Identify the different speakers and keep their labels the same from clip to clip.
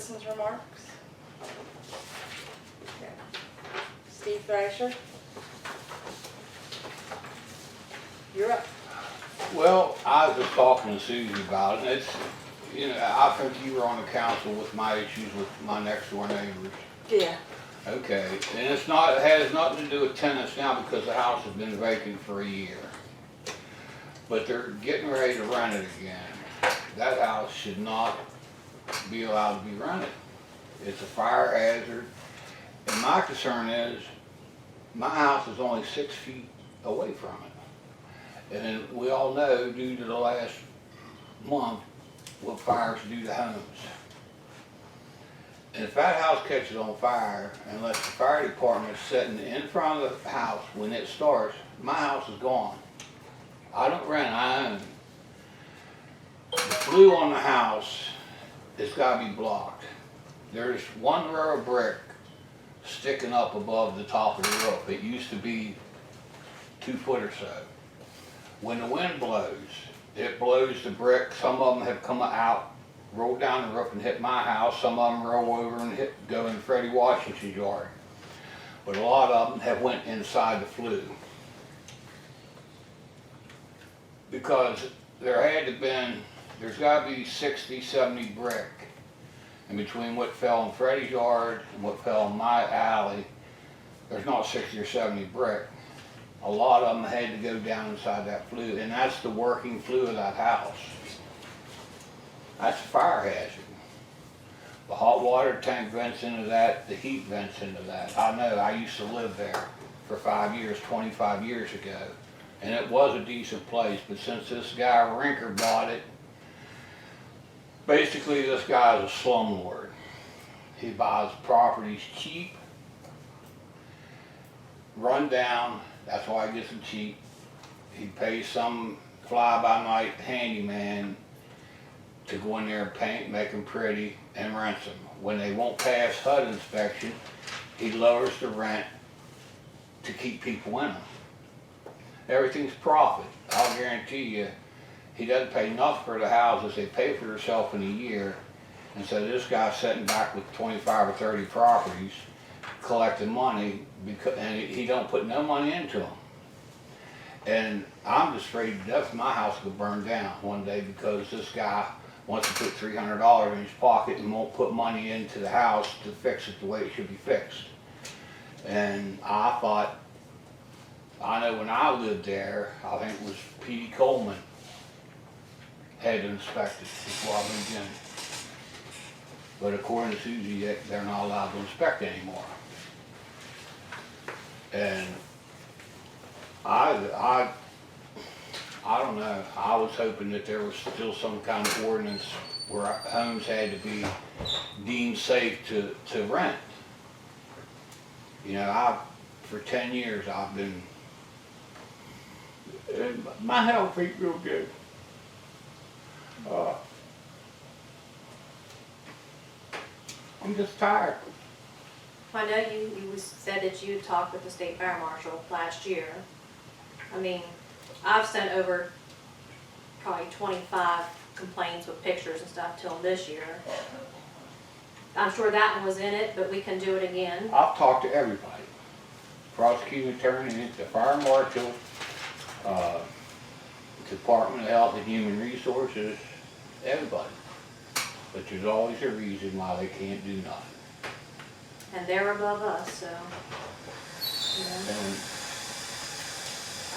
Speaker 1: citizens' remarks? Okay. Steve Thrasher? You're up.
Speaker 2: Well, I was just talking to Susie about it, and it's, you know, I think you were on the council with my issues with my next door neighbors.
Speaker 1: Yeah.
Speaker 2: Okay, and it's not, it has nothing to do with tenants now because the house has been vacant for a year. But they're getting ready to rent it again. That house should not be allowed to be rented. It's a fire hazard. And my concern is, my house is only 6 feet away from it. And we all know due to the last month what fires do to homes. And if that house catches on fire, unless the fire department is sitting in front of the house when it starts, my house is gone. I don't rent, I own. The flue on the house has got to be blocked. There's one row of brick sticking up above the top of the roof. It used to be 2 foot or so. When the wind blows, it blows the brick. Some of them have come out, rolled down the roof and hit my house. Some of them roll over and go in Freddie Washington's yard. But a lot of them have went inside the flue. Because there's got to be 60, 70 brick. And between what fell in Freddie's yard and what fell in my alley, there's not 60 or 70 brick. A lot of them had to go down inside that flue, and that's the working flue of that house. That's a fire hazard. The hot water tank vents into that, the heat vents into that. I know, I used to live there for 5 years, 25 years ago. And it was a decent place, but since this guy Rinker bought it, basically this guy is a slumlord. He buys properties cheap, run down, that's why he gets them cheap. He pays some fly-by-night handyman to go in there and paint, make them pretty, and rents them. When they won't pass HUD inspection, he lowers the rent to keep people in them. Everything's profit. I'll guarantee you, he doesn't pay enough for the houses. They pay for themselves in a year. And so this guy's sitting back with 25 or 30 properties, collecting money, and he don't put no money into them. And I'm just afraid to death my house will burn down one day because this guy wants to put $300 in his pocket and won't put money into the house to fix it the way it should be fixed. And I thought, I know when I lived there, I think it was P.D. Coleman had to inspect it before I moved in. But according to Susie, they're not allowed to inspect anymore. And I don't know, I was hoping that there was still some kind of ordinance where homes had to be deemed safe to rent. You know, for 10 years I've been, my health ain't real good. I'm just tired.
Speaker 3: I know you said that you talked with the state fire marshal last year. I mean, I've sent over probably 25 complaints with pictures and stuff till this year. I'm sure that one was in it, but we can do it again.
Speaker 2: I've talked to everybody. Prosecuting attorney, the fire marshal, Department of Health and Human Resources, everybody. But there's always a reason why they can't do nothing.
Speaker 3: And they're above us, so.
Speaker 2: And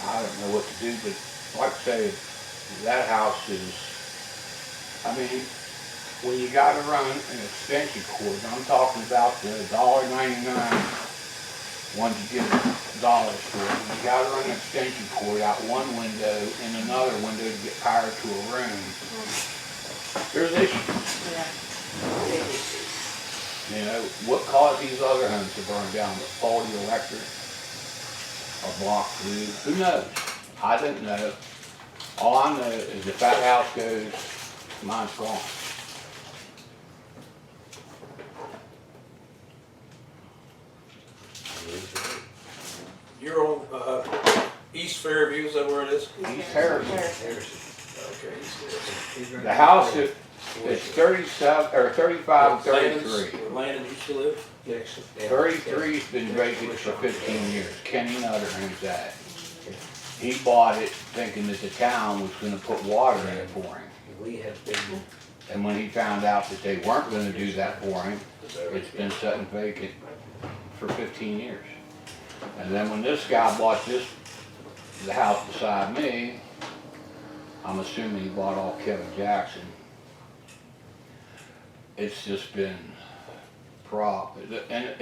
Speaker 2: I don't know what to do, but like I say, that house is, I mean, when you gotta run an extension cord, I'm talking about the $1.99 ones you get dollars for. You gotta run an extension cord out one window and another window to get power to a room. There's issues.
Speaker 3: Yeah.
Speaker 2: You know, what caused these other homes to burn down? The faulty electric or block glue? Who knows? I don't know. All I know is if that house goes, mine's gone.
Speaker 4: You're on East Fairview, is that where it is?
Speaker 2: East Harrison.
Speaker 4: Okay, East Fairview.
Speaker 2: The house that It's 37, or 35, 33.
Speaker 4: Where Landon used to live?
Speaker 5: Next.
Speaker 2: 33's been vacant for 15 years. Kenny Nutter owns that. He bought it thinking that the town was gonna put water in it for him.
Speaker 5: We have been,
Speaker 2: And when he found out that they weren't gonna do that for him, it's been sitting vacant for 15 years. And then when this guy bought the house beside me, I'm assuming he bought all Kevin Jackson. It's just been and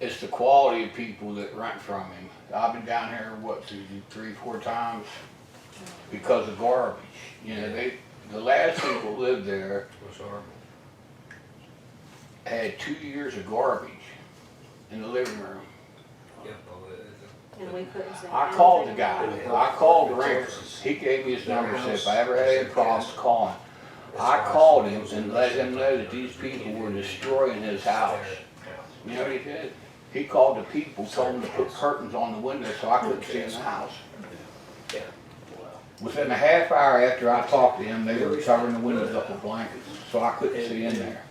Speaker 2: it's the quality of people that rent from him. I've been down here, what, 3-4 times because of garbage. You know, the last people that lived there
Speaker 5: was horrible.
Speaker 2: had 2 years of garbage in the living room.
Speaker 5: Yeah,
Speaker 3: And we couldn't say.
Speaker 2: I called the
Speaker 3: anything.
Speaker 2: guy, I called the ranker. He gave me his number, said if I ever had any problems, call him. I called him and let him know that these people were destroying his house. You know what he did? He called the people, told them to put curtains on the window so I couldn't see in the house.
Speaker 5: Yeah.
Speaker 2: Within a half hour after I talked to him, they were covering the windows up with blankets, so I couldn't see in there.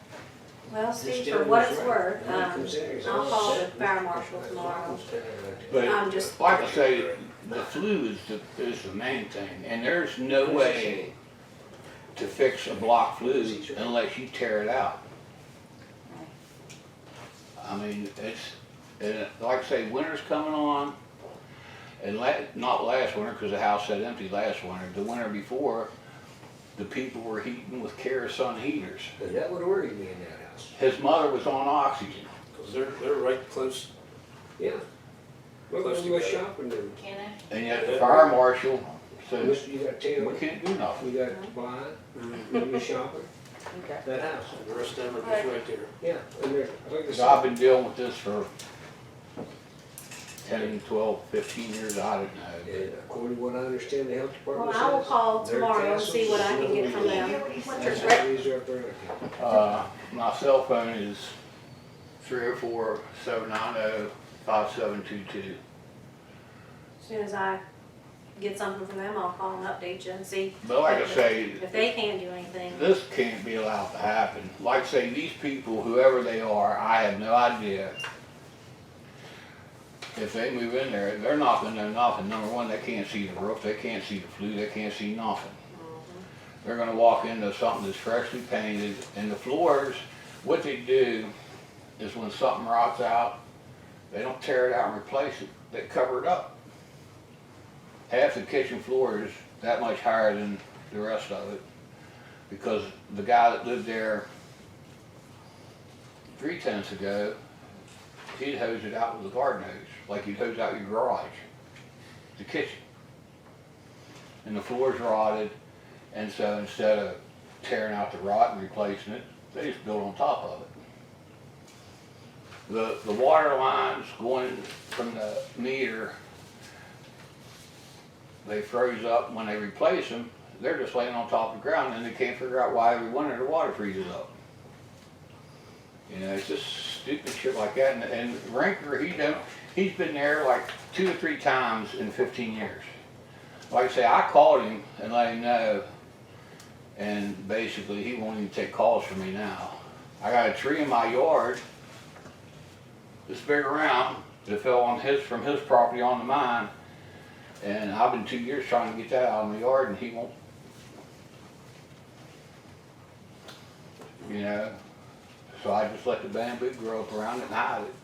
Speaker 3: Well, Steve, for what it's worth, I'll call the fire marshal tomorrow. I'm
Speaker 2: But
Speaker 3: just,
Speaker 2: like I say, the flue is the main thing, and there's no way to fix a block flue unless you tear it out. I mean, like I say, winter's coming on, and not last winter, because the house sat empty last winter. The winter before, the people were heating with kerosene heaters.
Speaker 5: And that would worry me in that house.
Speaker 2: His mother was on oxygen.
Speaker 4: Cause they're right close.
Speaker 5: Yeah. What
Speaker 4: Close
Speaker 5: was my
Speaker 4: together.
Speaker 5: shopping there?
Speaker 1: Can I?
Speaker 2: And yet the fire marshal said,
Speaker 5: You got ten,
Speaker 2: we can't do nothing.
Speaker 5: you got blind, you shopping,
Speaker 1: Okay.
Speaker 5: that house.
Speaker 4: And the rest of them are just right there.
Speaker 5: Yeah, and they're, like I
Speaker 2: So I've
Speaker 5: said,
Speaker 2: been dealing with this for 10, 12, 15 years, I didn't know.
Speaker 5: and according to what I understand, the health
Speaker 3: well,
Speaker 5: department
Speaker 3: I will
Speaker 5: says,
Speaker 3: call
Speaker 5: their
Speaker 3: tomorrow and see what I can get from them.
Speaker 5: That's what these are up there like
Speaker 2: My cell phone is 304-790-5722.
Speaker 3: As soon as I get something from them, I'll call and update you and see
Speaker 2: But like I say,
Speaker 3: if they can't do anything.
Speaker 2: this can't be allowed to happen. Like I say, these people, whoever they are, I have no idea. If they move in there, they're not gonna know nothing. Number one, they can't see the roof, they can't see the flue, they can't see nothing. They're gonna walk into something that's freshly painted, and the floors, what they do is when something rots out, they don't tear it out and replace it, they cover it up. Half the kitchen floor is that much higher than the rest of it, because the guy that lived there 3 tenths ago, he'd hose it out with a garden hose, like you'd hose out your garage, the kitchen. And the floor's rotted, and so instead of tearing out the rot and replacing it, they just built on top of it. The water lines going from the meter, they froze up. When they replace them, they're just laying on top of the ground, and they can't figure out why every winter the water freezes up. You know, it's just stupid shit like that. And Rinker, he's been there like 2 or 3 times in 15 years. Like I say, I called him and let him know, and basically he won't even take calls from me now. I got a tree in my yard, this big around, that fell on from his property onto mine, and I've been 2 years trying to get that out of my yard, and he won't. You know, so I just let the bamboo grow up around it and hide it.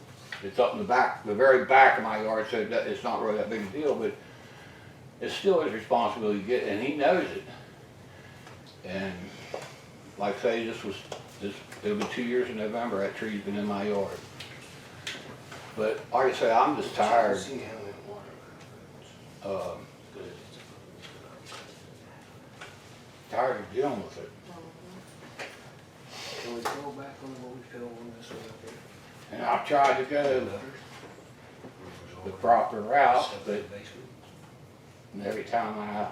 Speaker 2: It's up in the back, the very back of my yard, so that it's not really that big a deal, but it's still his responsibility to get it, and he knows it. And like I say, it'll be 2 years in November, that tree's been in my yard. But like I say, I'm just tired. Tired of dealing with it.
Speaker 5: Can we go back on what we fell on this one up there?
Speaker 2: And I've tried to go the proper route, but every time I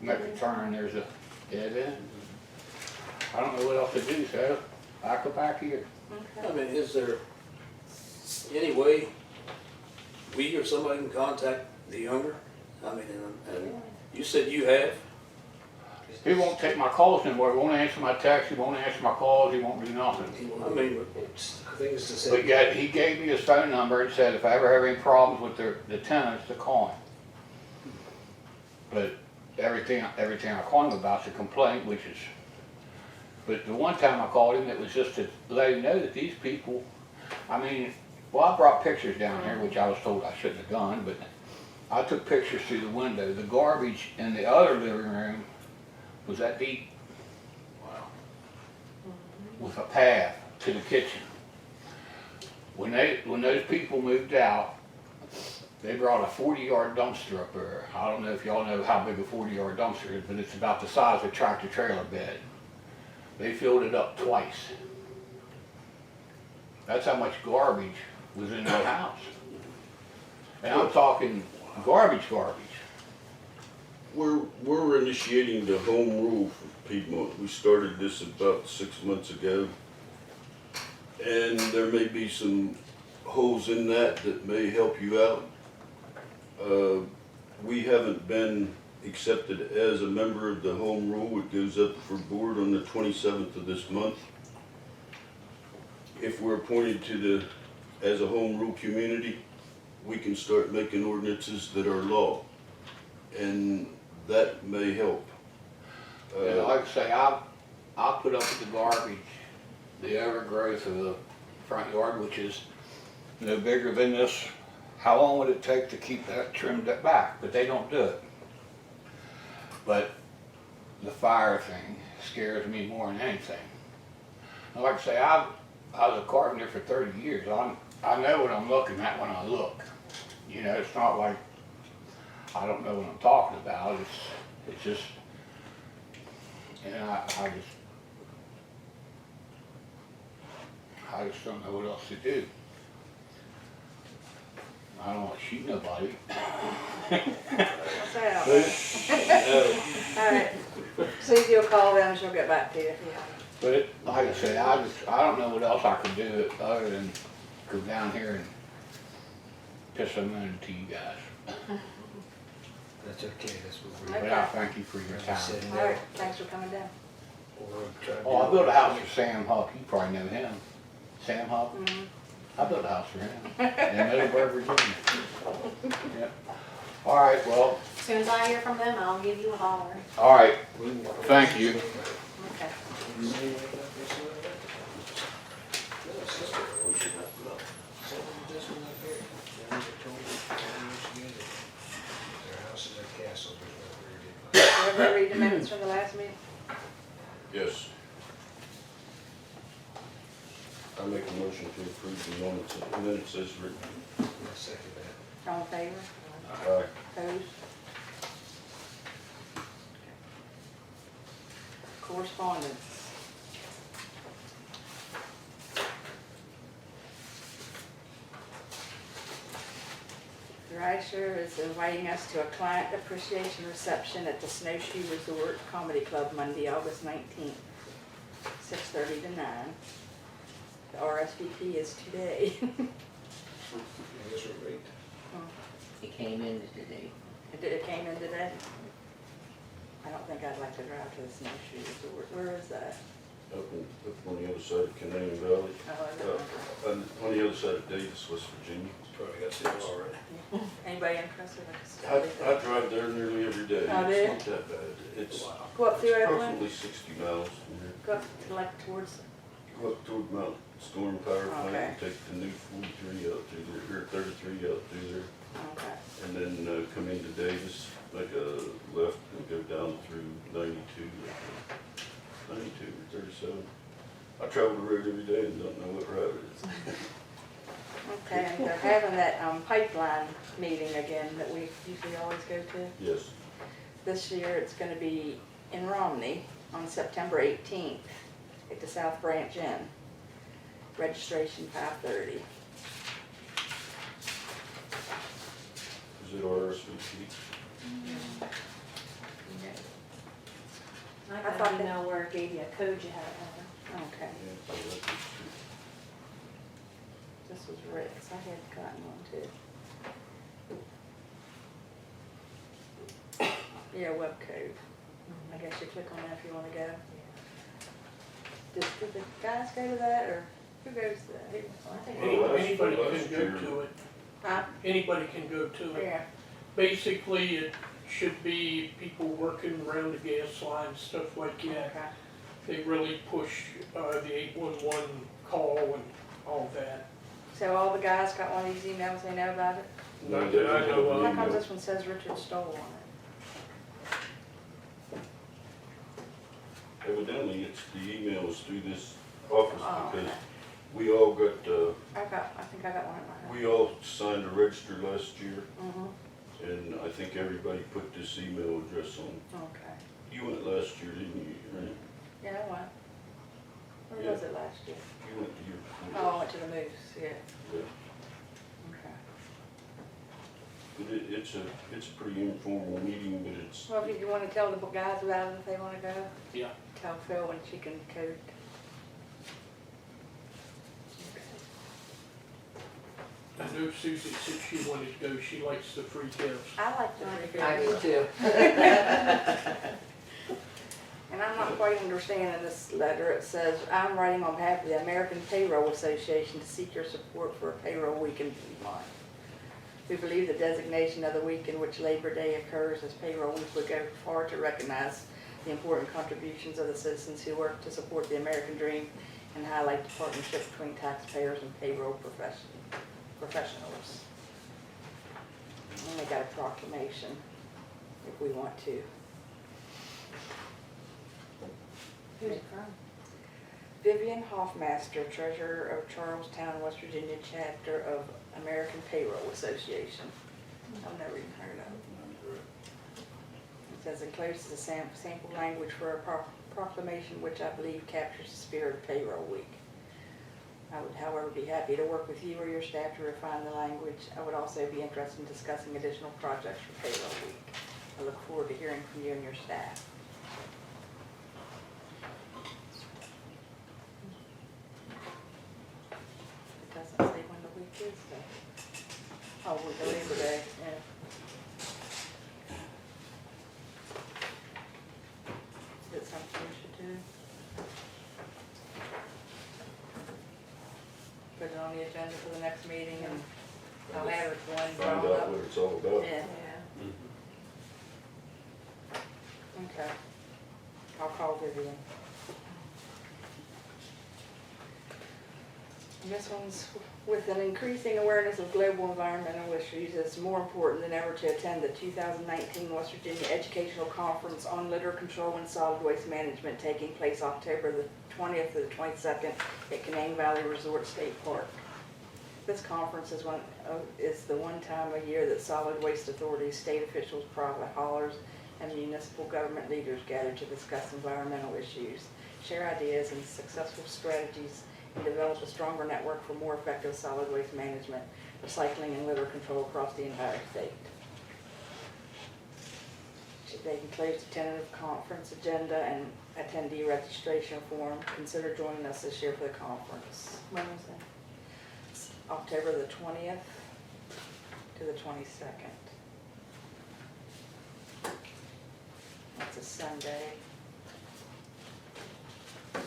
Speaker 2: make a turn, there's a dead end. I don't know what else to do, so I go back here.
Speaker 4: I mean, is there any way we or somebody can contact the owner? I mean, and you said you have?
Speaker 2: He won't take my calls anymore, he won't answer my texts, he won't answer my calls, he won't do nothing.
Speaker 4: I mean,
Speaker 5: I think it's the same.
Speaker 2: But yet, he gave me his phone number and said if I ever have any problems with the tenants, to call him. But everything I call him about's a complaint, which is, but the one time I called him, it was just to let him know that these people, I mean, well, I brought pictures down here, which I was told I shouldn't have done, but I took pictures through the window. The garbage in the other living room was that deep.
Speaker 4: wow.
Speaker 2: With a path to the kitchen. When those people moved out, they brought a 40-yard dumpster up there. I don't know if y'all know how big a 40-yard dumpster is, but it's about the size of a tractor trailer bed. They filled it up twice. That's how much garbage was in that house. And I'm talking garbage.
Speaker 6: We're initiating the home rule for Piedmont. We started this about 6 months ago. And there may be some holes in that may help you out. We haven't been accepted as a member of the home rule. It goes up for board on the 27th of this month. If we're appointed as a home rule community, we can start making ordinances that are law. And that may help.
Speaker 2: And like I say, I'll put up with the garbage, the overgrowth of the front yard, which is no bigger than this. How long would it take to keep that trimmed back? But they don't do it. But the fire thing scares me more than anything. And like I say, I was a carpenter for 30 years. I know what I'm looking at when I look. You know, it's not like I don't know what I'm talking about. It's just, and I just don't know what else to do. I don't want to shoot nobody.
Speaker 1: What's that? All right. Susie will call them, she'll get back to you.
Speaker 2: But like I say, I don't know what else I could do other than go down here and piss some in to you guys.
Speaker 5: That's okay, that's what we're.
Speaker 2: But I thank you for your time.
Speaker 5: Sitting
Speaker 1: All
Speaker 5: there.
Speaker 1: right, thanks for coming down.
Speaker 5: We're trying to
Speaker 2: Oh, I
Speaker 5: do-
Speaker 2: built a house for Sam Huck. You probably know him. Sam Huck.
Speaker 1: Mhm.
Speaker 2: I built a house for him in Middleburg, Virginia. Yep. All right. Well.
Speaker 3: As soon as I hear from them, I'll give you a holler.
Speaker 2: All right.
Speaker 5: We can walk
Speaker 2: Thank
Speaker 5: around.
Speaker 2: you.
Speaker 1: Okay.
Speaker 5: You see anything up this way? No, it's just- Something just went up here. Down there, told me, together. Their house is a castle, there's no very good.
Speaker 1: Did everybody read the minutes from the last meeting?
Speaker 6: Yes. I make a motion to approve the minutes as written.
Speaker 5: I second that.
Speaker 1: All in favor?
Speaker 6: Aye.
Speaker 1: Opposed? Correspondence. Reicher is inviting us to a client appreciation reception at the Snowshoe Resort Comedy Club Monday, August 19th, 6:30 to 9. The RSVP is today.
Speaker 5: I guess we're right.
Speaker 7: It came in today.
Speaker 1: It came in today? I don't think I'd like to drive to the Snowshoe Resort. Where is that?
Speaker 6: Up on the other side of Canadian Valley.
Speaker 1: Oh, I don't know.
Speaker 6: On the other side of Davis, West Virginia.
Speaker 5: Probably got six already.
Speaker 1: Anybody interested?
Speaker 6: I drive there nearly every day.
Speaker 1: Oh, do
Speaker 6: It's
Speaker 1: you?
Speaker 6: not that bad. It's
Speaker 1: Go up through Oakland?
Speaker 6: approximately 60 miles from here.
Speaker 1: Go up to like towards,
Speaker 6: Go up toward Mount Storm Power Plant
Speaker 1: Okay.
Speaker 6: and take the new 43 out through there, or 33 out through there.
Speaker 1: okay.
Speaker 6: And then come into Davis, make a left and go down through 92 or 37. I travel the road every day and don't know what route it is.
Speaker 1: Okay, and they're having that pipeline meeting again that we usually always go to.
Speaker 6: Yes.
Speaker 1: This year it's gonna be in Romney on September 18th at the South Branch Inn. Registration 5:30.
Speaker 6: Is it RSVP?
Speaker 3: I
Speaker 1: I
Speaker 3: got
Speaker 1: thought
Speaker 3: an
Speaker 1: that-
Speaker 3: email where it gave you a code you had to enter.
Speaker 1: Okay,
Speaker 6: Yeah, so that's it.
Speaker 1: this was Rick's, I had gotten one too. Yeah, web code. I guess you click on that if you wanna go. Did the guys go to that, or who goes to that?
Speaker 3: I think
Speaker 6: Well,
Speaker 5: Anybody
Speaker 6: last
Speaker 5: can go
Speaker 6: year-
Speaker 5: to it.
Speaker 1: Huh?
Speaker 5: Anybody can go to it.
Speaker 1: Yeah,
Speaker 5: Basically, it should be people working around the gas line, stuff like that.
Speaker 1: okay.
Speaker 5: They really push, the 811 call and all that.
Speaker 1: So all the guys got one of these emails, they know about it?
Speaker 5: Not that I know
Speaker 1: How
Speaker 5: of.
Speaker 1: comes this one says Richard Stoll on it?
Speaker 6: Evidently, it's the emails through this office
Speaker 1: Oh,
Speaker 6: because
Speaker 1: okay.
Speaker 6: we all got,
Speaker 1: I think I got one at my house.
Speaker 6: we all signed a register last year,
Speaker 1: Mm-hmm,
Speaker 6: and I think everybody put this email address on.
Speaker 1: okay.
Speaker 6: You went last year, didn't you? Right?
Speaker 1: Yeah, I went. Where
Speaker 6: Yeah.
Speaker 1: was it last year?
Speaker 6: You went the year before.
Speaker 1: Oh, I went to the Moose, yeah,
Speaker 6: Yeah.
Speaker 1: okay.
Speaker 6: But it's a pretty informal meeting, but it's,
Speaker 1: Well, if you wanna tell the guys about it, if they wanna go,
Speaker 5: Yeah.
Speaker 1: tell Phil when she can code.
Speaker 5: I know Susie said she wanted to go. She likes the free gifts.
Speaker 1: I like the free
Speaker 7: I do
Speaker 1: gifts.
Speaker 7: too.
Speaker 1: And I'm not quite understanding this letter. It says, I'm writing on behalf of the American Payroll Association to seek your support for a payroll week in Piedmont. We believe the designation of the week in which Labor Day occurs as payroll week would go far to recognize the important contributions of the citizens who work to support the American dream and highlight the partnership between taxpayers and payroll professionals. And they got a proclamation if we want to.
Speaker 3: Who's it from?
Speaker 1: Vivian Hoffmaster, Treasurer of Charlestown, West Virginia, Chapter of American Payroll Association. I've never even heard of it. It says encloses a sample language for a proclamation which I believe captures the spirit of payroll week. I would, however, be happy to work with you or your staff to refine the language. I would also be interested in discussing additional projects for payroll week. I look forward to hearing from you and your staff. It doesn't say when the week is, though. Oh, we go Labor Day, yeah. Is it something we should do? Put it on the agenda for the next meeting and I'll have it one
Speaker 6: find
Speaker 1: drawn
Speaker 6: out
Speaker 1: up.
Speaker 6: what it's all about.
Speaker 1: Yeah, okay. I'll call Vivian. And this one's, with an increasing awareness of global environmental issues, it's more important than ever to attend the 2019 West Virginia Educational Conference on Litter Control and Solid Waste Management taking place October the 20th to the 22nd at Canaan Valley Resort State Park. This conference is the one time a year that solid waste authorities, state officials, private haulers, and municipal government leaders gather to discuss environmental issues, share ideas and successful strategies, and develop a stronger network for more effective solid waste management, recycling, and litter control across the entire state. They enclose the tentative conference agenda and attendee registration form. Consider joining us this year for the conference. When was that? It's October the 20th to the 22nd. That's a Sunday,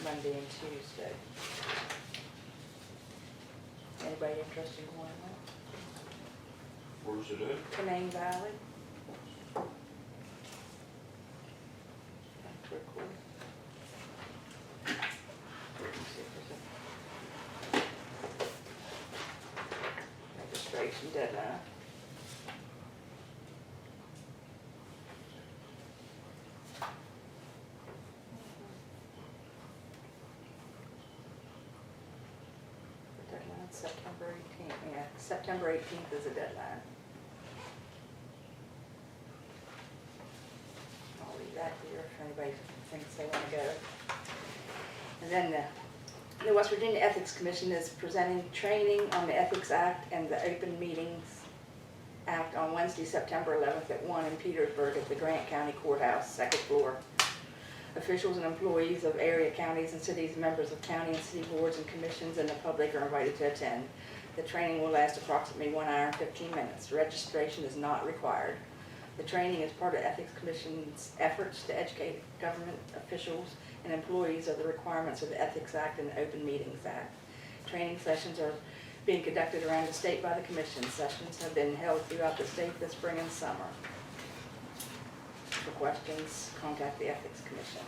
Speaker 1: Monday and Tuesday. Anybody interested in going
Speaker 6: Where's it at?
Speaker 1: to Canaan Valley? That's real cool. Let's see if there's a registration deadline. The deadline's September 18th, yeah, September 18th is the deadline. I'll leave that here if anybody thinks they want to go. And then the West Virginia Ethics Commission is presenting training on the Ethics Act and the Open Meetings Act on Wednesday, September 11th at 1 in Petersburg at the Grant County Courthouse, second floor. Officials and employees of area counties and cities, members of county and city boards and commissions, and the public are invited to attend. The training will last approximately 1 hour and 15 minutes. Registration is not required. The training is part of Ethics Commission's efforts to educate government officials and employees of the requirements of the Ethics Act and the Open Meetings Act. Training sessions are being conducted around the state by the commission. Sessions have been held throughout the state this spring and summer. For questions, contact the Ethics Commission.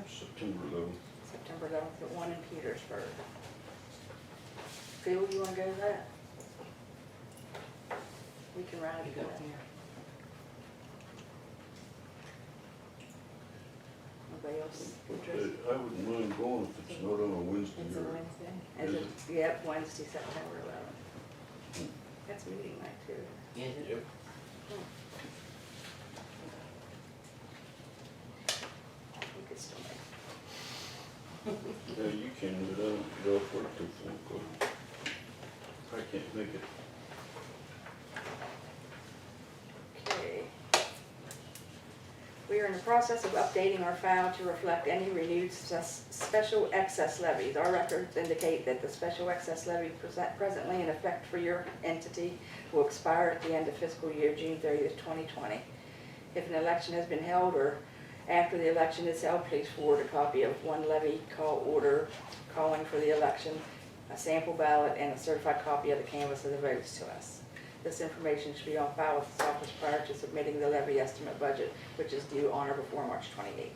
Speaker 6: September 11th.
Speaker 1: September 11th at 1 in Petersburg. Phil, you wanna go to that? We can ride
Speaker 7: You
Speaker 1: it.
Speaker 7: go here.
Speaker 1: Nobody else
Speaker 6: But
Speaker 1: interested?
Speaker 6: I wouldn't mind going if it's not on a Wednesday
Speaker 7: It's a
Speaker 6: or.
Speaker 7: Wednesday.
Speaker 1: Is
Speaker 6: Is
Speaker 1: it? Yep, Wednesday, September 11th. That's meeting night too.
Speaker 7: Is it?
Speaker 4: Yep.
Speaker 1: We could still make it.
Speaker 6: Yeah, you can, but I don't get off work till 4 o'clock. I can't make it.
Speaker 1: Okay. We are in the process of updating our file to reflect any renewed special excess levies. Our records indicate that the special excess levy presently in effect for your entity will expire at the end of fiscal year June 30th, 2020. If an election has been held or after the election is held, please forward a copy of one levy call order calling for the election, a sample ballot, and a certified copy of the canvass of the votes to us. This information should be on file with this office prior to submitting the levy estimate budget, which is due on or before March 28th,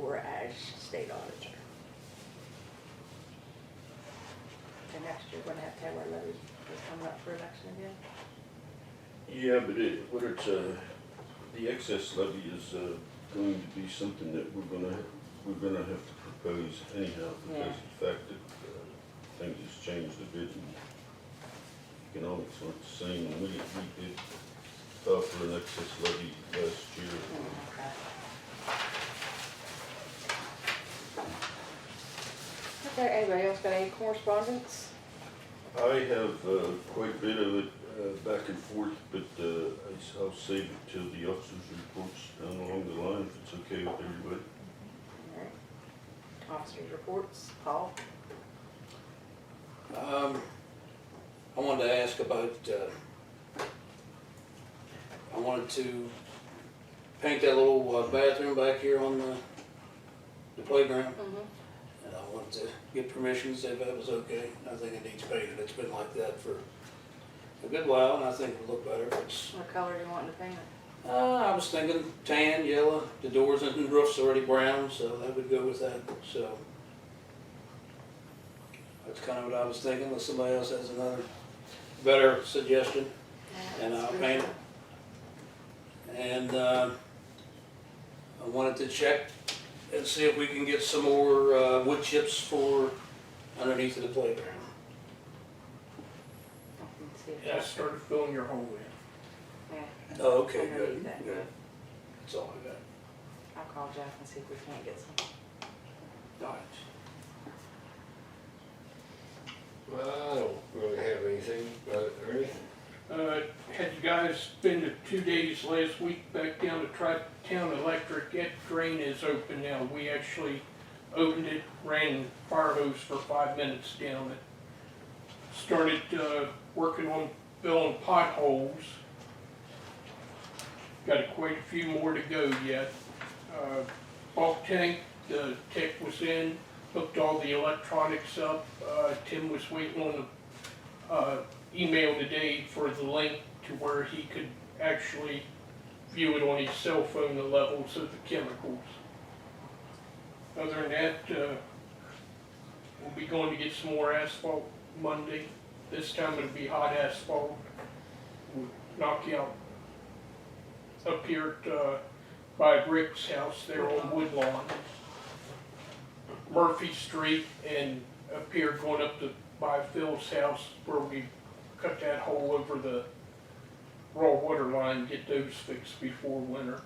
Speaker 1: or as state auditor. And next year, we're gonna have to have our levy that's coming up for election again.
Speaker 6: Yeah, but the excess levy is going to be something that we're gonna have to propose anyhow, because
Speaker 1: Yeah.
Speaker 6: of the fact that things has changed a bit and economics aren't the same. And we did offer an excess levy last year.
Speaker 1: Okay. Okay, anybody else got any correspondence?
Speaker 6: I have quite a bit of it back and forth, but I'll save it till the officers' reports down along the line, if it's okay with everybody.
Speaker 1: All right. Officers' reports, Paul?
Speaker 4: I wanted to ask about, I wanted to paint that little bathroom back here on the playground.
Speaker 1: Mm-hmm.
Speaker 4: And I wanted to get permission, see if that was okay. I think it needs painted. It's been like that for a good while, and I think it'll look better if it's,
Speaker 1: What color do you want to paint it?
Speaker 4: I was thinking tan, yellow. The doors and the roof's already brown, so that would go with that, so. That's kind of what I was thinking, unless somebody else has another better suggestion. And I'll paint it. And I wanted to check and see if we can get some more wood chips for underneath of the playground.
Speaker 1: Let's see if
Speaker 5: Yeah, I
Speaker 1: that's-
Speaker 5: started filling your hole in.
Speaker 1: Yeah,
Speaker 4: Oh, okay,
Speaker 1: Underneath
Speaker 4: good,
Speaker 1: that,
Speaker 4: good.
Speaker 1: yeah.
Speaker 4: That's all I got.
Speaker 1: I'll call Jeff and see if we can't get some.
Speaker 4: All right.
Speaker 5: Well, I don't really have anything, Ernie?
Speaker 8: Had you guys spend the 2 days last week back down to Tri-Town Electric, that drain is open now. We actually opened it, ran fire hose for 5 minutes down it. Started working on filling potholes. Got quite a few more to go yet. Bulk tank, the tech was in, hooked all the electronics up. Tim was waiting on the email today for the link to where he could actually view it on his cell phone, the levels of the chemicals. Other than that, we'll be going to get some more asphalt Monday. This time it'll be hot asphalt. We'll knock out up here at, by Rick's house there on Woodlawn, Murphy Street, and up here going up to by Phil's house where we cut that hole over the raw water line, get those fixed before winter.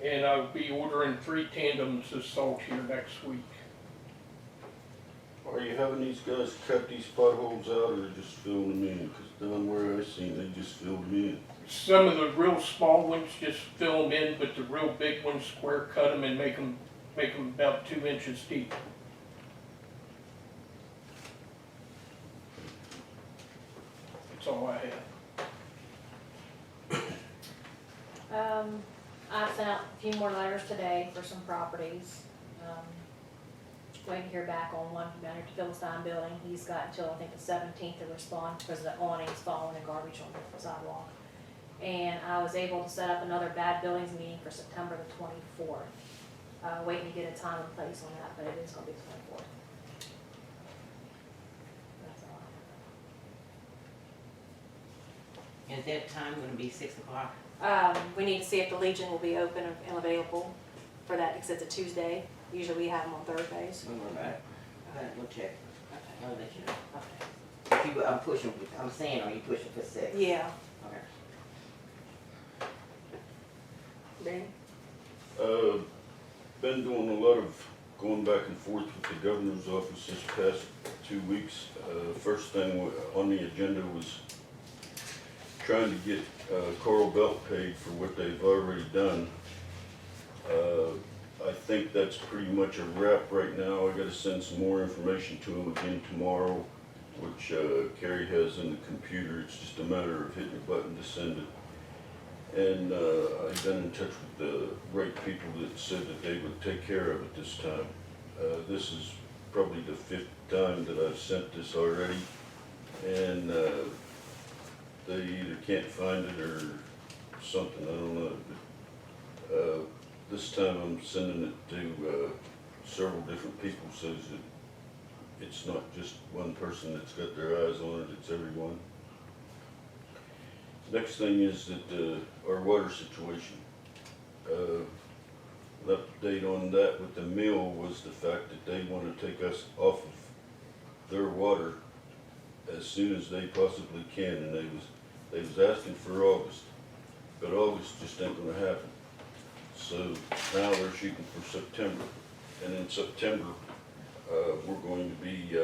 Speaker 8: And I'll be ordering 3 tandems of salt here next week.
Speaker 6: Are you having these guys cut these potholes out or just fill them in? Because down where I seen, they just filled them in.
Speaker 8: Some of the real small ones just fill them in, but the real big ones square cut them and make them about 2 inches deep. That's all I have.
Speaker 3: I sent out a few more letters today for some properties. Waiting to hear back on one down here at the Philistine building. He's got until I think the 17th to respond because the awning's falling and garbage on the sidewalk. And I was able to set up another bad buildings meeting for September the 24th. Waiting to get a time and place on that, but it is gonna be the 24th. That's all.
Speaker 7: Is that time gonna be 6 o'clock?
Speaker 3: We need to see if the Legion will be open and available for that, because it's a Tuesday. Usually we have them on Thursdays.
Speaker 7: Alright. We'll check.
Speaker 3: Okay.
Speaker 7: I'll let you know.
Speaker 3: Okay.
Speaker 7: If you, I'm pushing, I'm saying, are you pushing for 6?
Speaker 3: Yeah.
Speaker 7: Okay.
Speaker 1: Dan?
Speaker 6: Been doing a lot of going back and forth with the governor's office this past 2 weeks. First thing on the agenda was trying to get Coral Belt paid for what they've already done. I think that's pretty much a wrap right now. I gotta send some more information to them again tomorrow, which Carrie has in the computer. It's just a matter of hitting a button to send it. And I've been in touch with the right people that said that they would take care of it this time. This is probably the 5th time that I've sent this already, and they either can't find it or something, I don't know. But, this time I'm sending it to several different people so that it's not just one person that's got their eyes on it, it's everyone. Next thing is that our water situation. An update on that with the mill was the fact that they want to take us off of their water as soon as they possibly can, and they was asking for August, but August just ain't gonna happen. So now they're shooting for September, and in September we're going to be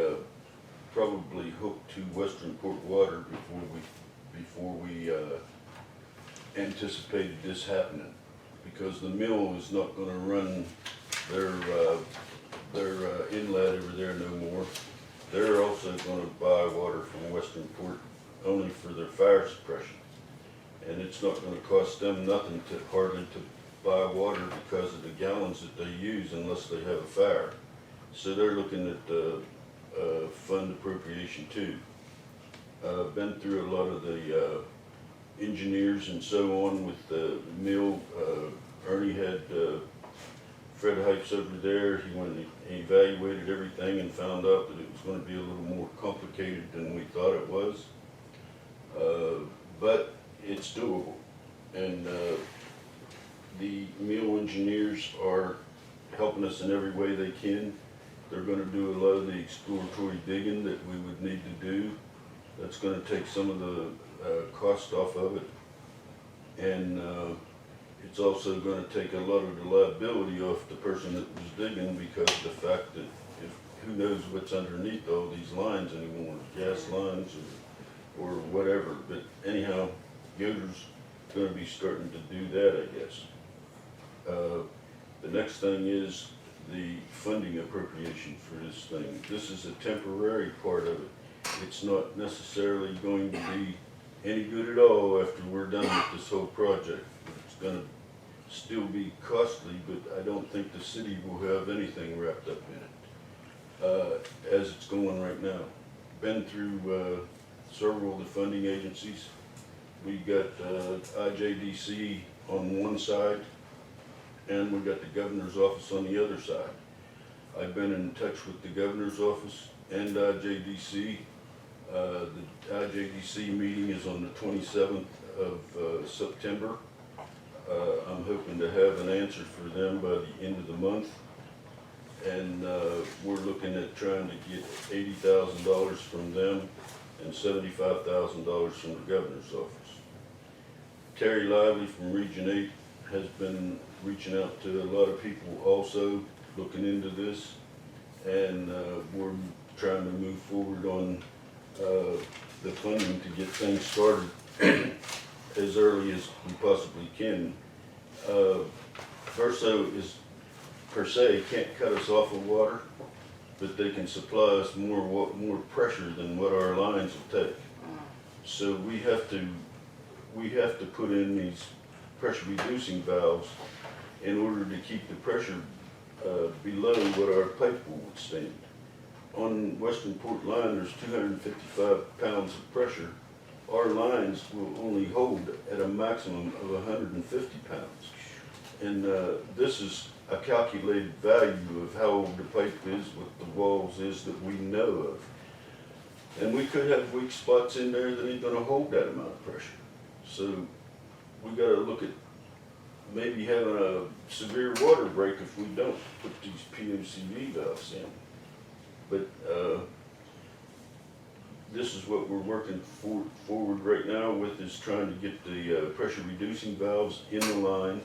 Speaker 6: probably hooked to Western Port water before we anticipated this happening, because the mill is not going to run their inlet over there no more. They're also going to buy water from Western Port only for their fire suppression, and it's not going to cost them nothing hardly to buy water because of the gallons that they use unless they have a fire. So they're looking at fund appropriation too. Been through a lot of the engineers and so on with the mill. Ernie had Fred Hikes over there. He went and evaluated everything and found out that it was going to be a little more complicated than we thought it was. But it's doable. And the mill engineers are helping us in every way they can. They're going to do a lot of the exploratory digging that we would need to do. That's going to take some of the cost off of it. And it's also going to take a lot of the liability off the person that was digging, because of the fact that who knows what's underneath all these lines anymore, gas lines or whatever. But anyhow, Yoder's going to be starting to do that, I guess. The next thing is the funding appropriation for this thing. This is a temporary part of it. It's not necessarily going to be any good at all after we're done with this whole project. It's going to still be costly, but I don't think the city will have anything wrapped up in it as it's going right now. Been through several of the funding agencies. We got IJDC on one side, and we got the governor's office on the other side. I've been in touch with the governor's office and IJDC. The IJDC meeting is on the 27th of September. I'm hoping to have an answer for them by the end of the month. And we're looking at trying to get $80,000 from them and $75,000 from the governor's office. Terry Lively from Region 8 has been reaching out to a lot of people also looking into this, and we're trying to move forward on the funding to get things started as early as we possibly can. Verso is per se can't cut us off of water, but they can supply us more pressure than what our lines will take. So we have to put in these pressure reducing valves in order to keep the pressure below what our pipe will withstand. On Western Port line, there's 255 pounds of pressure. Our lines will only hold at a maximum of 150 pounds. And this is a calculated value of how old the pipe is, what the walls is that we know of. And we could have weak spots in there that ain't gonna hold that amount of pressure. So we gotta look at maybe having a severe water break if we don't put these POCV valves in. But this is what we're working forward right now with, is trying to get the pressure reducing valves in the line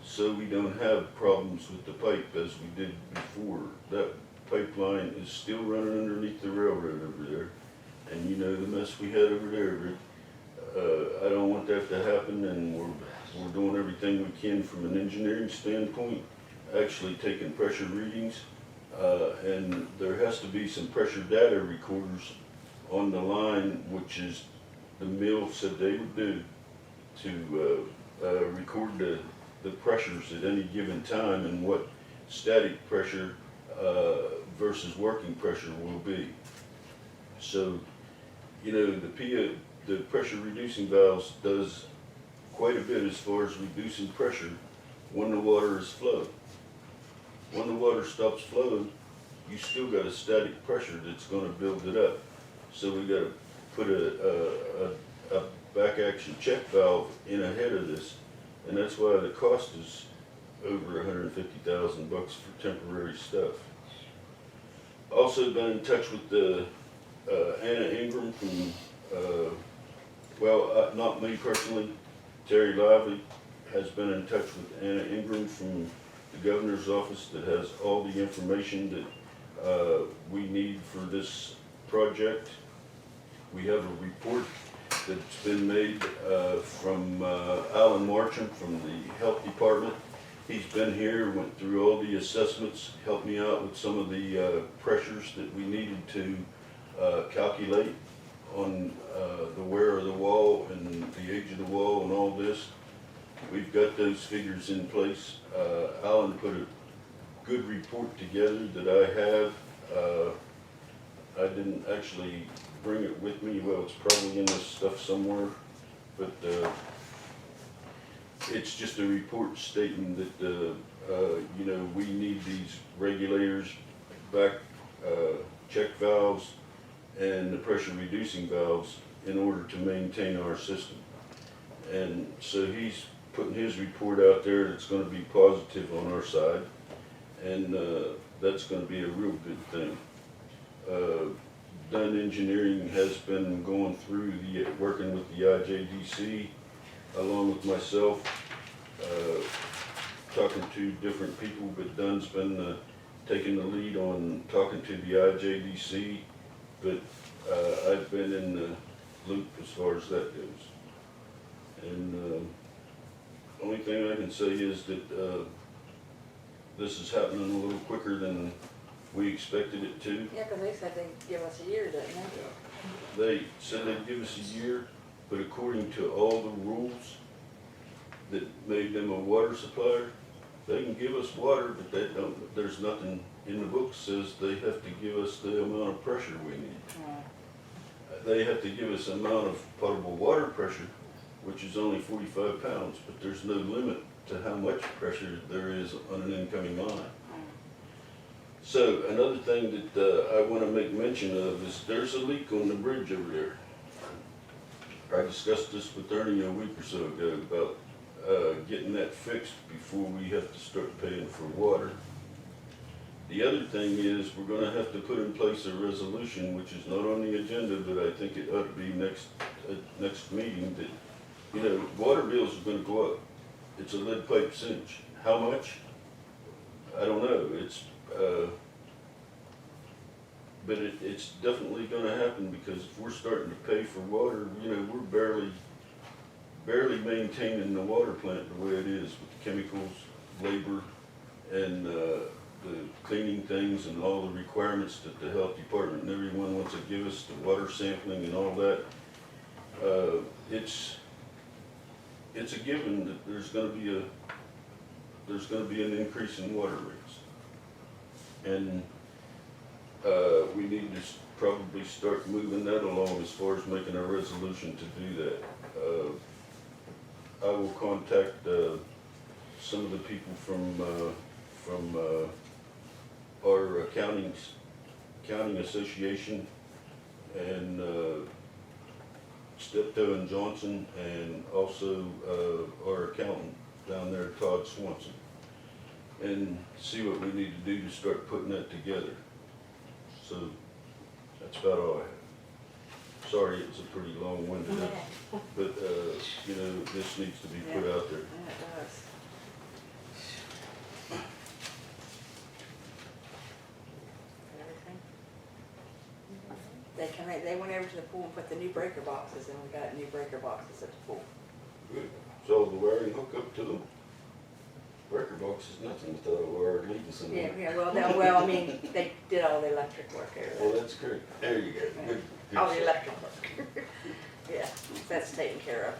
Speaker 6: so we don't have problems with the pipe as we did before. That pipeline is still running underneath the railroad over there, and you know the mess we had over there, Rick. I don't want that to happen, and we're doing everything we can from an engineering standpoint, actually taking pressure readings, and there has to be some pressure data recorders on the line, which is the mill said they would do to record the pressures at any given time and what static pressure versus working pressure will be. So, you know, the pressure reducing valves does quite a bit as far as reducing pressure when the water is flowing. When the water stops flowing, you still got a static pressure that's going to build it up. So we got to put a back action check valve in ahead of this, and that's why the cost is over $150,000 for temporary stuff. Also been in touch with the Anna Ingram from, not me personally, Terry Lively has been in touch with Anna Ingram from the governor's office that has all the information that we need for this project. We have a report that's been made from Alan Marcham from the health department. He's been here, went through all the assessments, helped me out with some of the pressures that we needed to calculate on the wear of the wall and the age of the wall and all this. We've got those figures in place. Alan put a good report together that I have. I didn't actually bring it with me. Well, it's probably in this stuff somewhere, but it's just a report stating that you know, we need these regulators, back check valves, and the pressure reducing valves in order to maintain our system. And so he's putting his report out there that's going to be positive on our side, and that's going to be a real good thing. Dunn Engineering has been going through working with the IJDC along with myself, talking to different people, but Dunn's been taking the lead on talking to the IJDC, but I've been in the loop as far as that goes. And only thing I can say is that this is happening a little quicker than we expected it to.
Speaker 1: Yeah, because they said they'd give us a year, didn't they?
Speaker 6: They said they'd give us a year, but according to all the rules that made them a water supplier, they can give us water, but they don't, there's nothing in the book says they have to give us the amount of pressure we need. They have to give us amount of potable water pressure, which is only 45 pounds, but there's no limit to how much pressure there is on an incoming line. So another thing that I want to make mention of is there's a leak on the bridge over there. I discussed this with Ernie a week or so ago about getting that fixed before we have to start paying for water. The other thing is we're going to have to put in place a resolution, which is not on the agenda, but I think it ought to be next meeting, that, you know, water bills are going to go up. It's a lead pipe cinch. How much? I don't know. But it's definitely going to happen, because if we're starting to pay for water, you know, we're barely maintaining the water plant the way it is, with the chemicals, labor, and the cleaning things and all the requirements that the health department and everyone wants to give us, the water sampling and all that. it's a given that there's gonna be an increase in water rates. And, we need to probably start moving that along as far as making a resolution to do that. I will contact, some of the people from our county association and, Steptoe and Johnson, and also, our accountant down there, Todd Swanson, and see what we need to do to start putting that together. So, that's about all I have. Sorry, it's a pretty long-winded, but, you know, this needs to be put out there.
Speaker 1: Yeah, it does. Everything? They went over to the pool and put the new breaker boxes, and we got new breaker boxes at the pool.
Speaker 6: Good. So the wiring hook up to them? Breaker box is nothing without a wire leading somewhere.
Speaker 1: Yeah, well, I mean, they did all the electric work over
Speaker 6: Well,
Speaker 1: there.
Speaker 6: that's great. There you go. Good. Good
Speaker 1: All the
Speaker 6: stuff.
Speaker 1: electric work. Yeah, that's taken care of.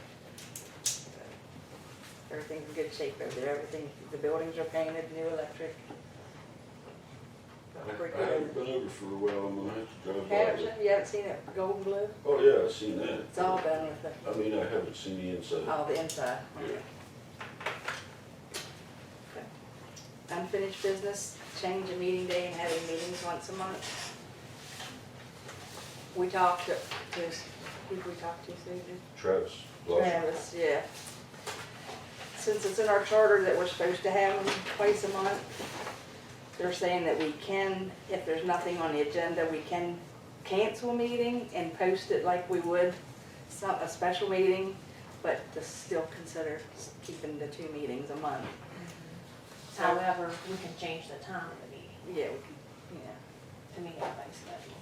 Speaker 1: Everything's in good shape over there, everything, the buildings are painted, new electric.
Speaker 6: I haven't been over for a while. I'm gonna have to drive by
Speaker 1: Haven't you?
Speaker 6: there.
Speaker 1: You haven't seen it gold and blue?
Speaker 6: Oh, yeah, I've seen that.
Speaker 1: It's all done with the,
Speaker 6: I mean, I haven't seen the inside.
Speaker 1: all the inside.
Speaker 6: Yeah.
Speaker 1: Unfinished business, change a meeting day and having meetings once a month. We talked to, who did we talk to, Susan?
Speaker 6: Travis, Blossom.
Speaker 1: Travis, yeah. Since it's in our charter that we're supposed to have them twice a month, they're saying that we can, if there's nothing on the agenda, we can cancel a meeting and post it like we would a special meeting, but to still consider keeping the 2 meetings a month.
Speaker 3: However, we can change the time of the meeting
Speaker 1: Yeah, we can, yeah.
Speaker 3: to meet everybody's schedule.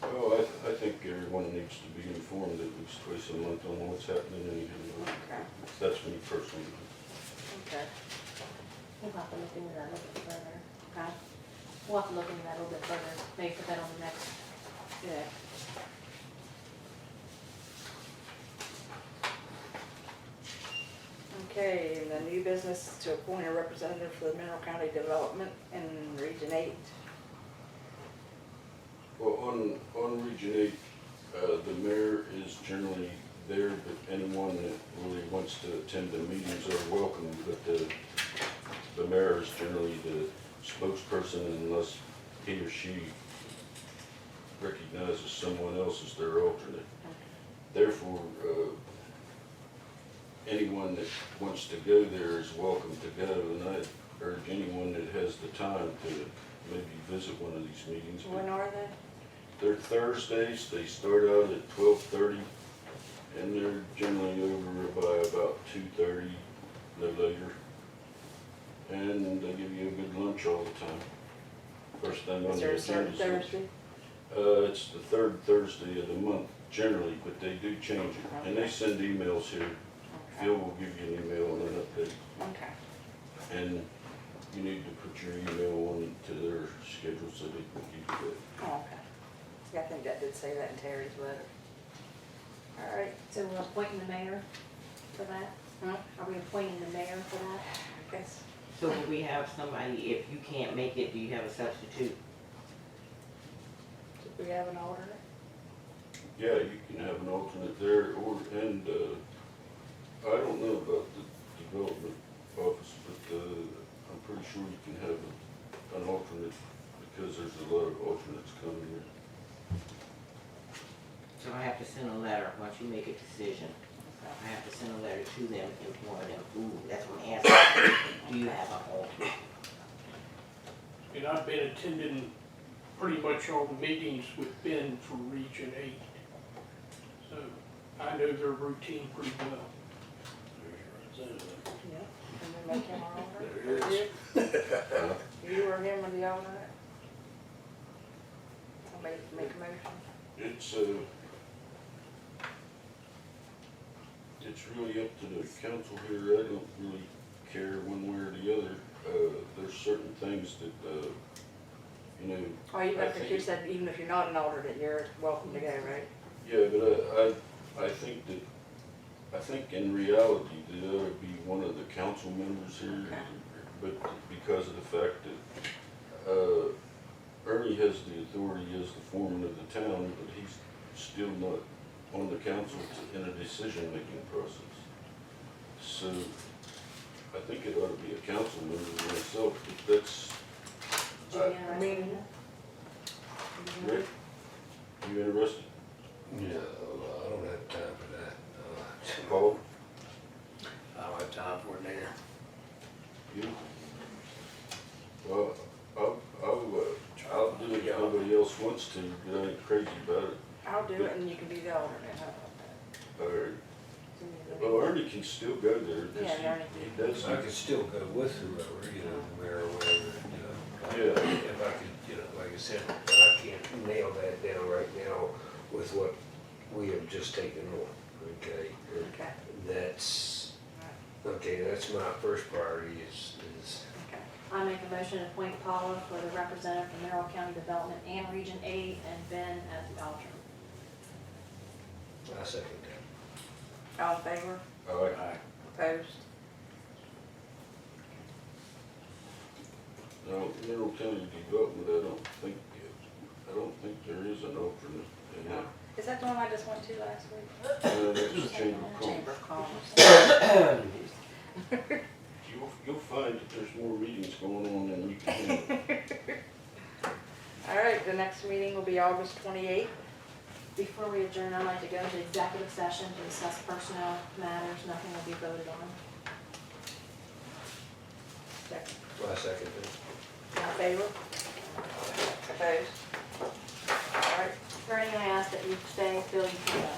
Speaker 6: Well, I think everyone needs to be informed at least twice a month on what's happening anyhow.
Speaker 1: Okay,
Speaker 6: That's me personally.
Speaker 1: okay.
Speaker 3: We'll have to look into that a little bit further.
Speaker 1: Huh?
Speaker 3: We'll have to look into that a little bit further, maybe put that on the next.
Speaker 1: Yeah. Okay, and the new business to appoint a representative for the Mineral County Development in Region 8.
Speaker 6: Well, on Region 8, the mayor is generally there, but anyone that really wants to attend the meetings are welcome, but the mayor is generally the spokesperson unless he or she recognizes someone else as their alternate. Therefore, anyone that wants to go there is welcome to go, and I urge anyone that has the time to maybe visit one of these meetings.
Speaker 1: When are they?
Speaker 6: They're Thursdays, they start out at 12:30, and they're generally over by about 2:30, no later. And they give you a good lunch all the time. First thing on
Speaker 1: Is
Speaker 6: the
Speaker 1: there a
Speaker 6: agenda.
Speaker 1: certain Thursday?
Speaker 6: It's the third Thursday of the month generally, but they do change it. And they send emails here. Phil will give you an email and an update.
Speaker 1: Okay.
Speaker 6: And you need to put your email on to their schedule so they can keep it.
Speaker 1: Oh, okay. Yeah, I think that did say that in Terry's letter. All right.
Speaker 3: So we're appointing the mayor for that?
Speaker 1: Huh?
Speaker 3: Are we appointing the mayor for that?
Speaker 1: I guess.
Speaker 7: So will we have somebody, if you can't make it, do you have a substitute?
Speaker 1: Did we have an alternate?
Speaker 6: Yeah, you can have an alternate there, and I don't know about the development office, but I'm pretty sure you can have an alternate because there's a lot of alternates coming here.
Speaker 7: So I have to send a letter, once you make a decision, I have to send a letter to them, inform them, ooh, that's what I'm asking, do you have an alternate?
Speaker 8: And I've been attending pretty much all the meetings with Ben for Region 8. So I know their routine pretty well.
Speaker 4: There's your representative.
Speaker 1: Yeah. Can we make him our alternate?
Speaker 4: There he is.
Speaker 1: You or him or the alternate? I'll make a motion.
Speaker 6: It's really up to the council here. I don't really care one way or the other. There's certain things that, you know.
Speaker 1: Oh, you
Speaker 6: I
Speaker 1: got,
Speaker 6: think-
Speaker 1: you said even if you're not an alternate, you're welcome to go, right?
Speaker 6: Yeah, but I think that I think in reality, there ought to be one of the council members here,
Speaker 1: Okay.
Speaker 6: but because of the fact that, Ernie has the authority as the foreman of the town, but he's still not on the council in a decision-making process. So, I think it ought to be a council member myself, but that's,
Speaker 3: Would you be interested in it?
Speaker 6: Rick, you interested?
Speaker 5: No, I don't have time for that.
Speaker 6: Paul?
Speaker 5: I don't have time for it there.
Speaker 6: You? Well, I'll do it if nobody else wants to, but I ain't crazy about it.
Speaker 1: I'll do it and you can be the alternate, how about that?
Speaker 6: All right.
Speaker 1: Do me
Speaker 6: Well, Ernie can still go there, 'cause
Speaker 1: Yeah, Ernie
Speaker 6: he
Speaker 1: can.
Speaker 6: does.
Speaker 5: I could still go with whoever, you know, the mayor or whatever, you know.
Speaker 6: Yeah.
Speaker 5: If I could, you know, like I said, I can't nail that down right now with what we have just taken on, okay?
Speaker 1: Okay,
Speaker 5: That's, okay, that's my first priority is,
Speaker 1: okay.
Speaker 3: I make a motion to appoint Paula for the representative for Mineral County Development and Region 8, and Ben as the alternate.
Speaker 5: I second that.
Speaker 1: All in favor?
Speaker 6: All right.
Speaker 1: Opposed?
Speaker 6: Now, Mineral County Development, I don't think there is an alternate. And that,
Speaker 1: Is that the one I just went to last week?
Speaker 6: that's Chamber of
Speaker 1: Chamber
Speaker 6: Commerce.
Speaker 1: of Commerce.
Speaker 6: You'll find that there's more meetings going on than you can handle.
Speaker 1: All right, the next meeting will be August 28th.
Speaker 3: Before we adjourn, I'd like to go into executive session to discuss personnel matters. Nothing will be voted on.
Speaker 1: Second.
Speaker 5: I second that.
Speaker 1: All in favor? Opposed? All right.
Speaker 3: Bernie, I ask that you stay, Phil, you can go.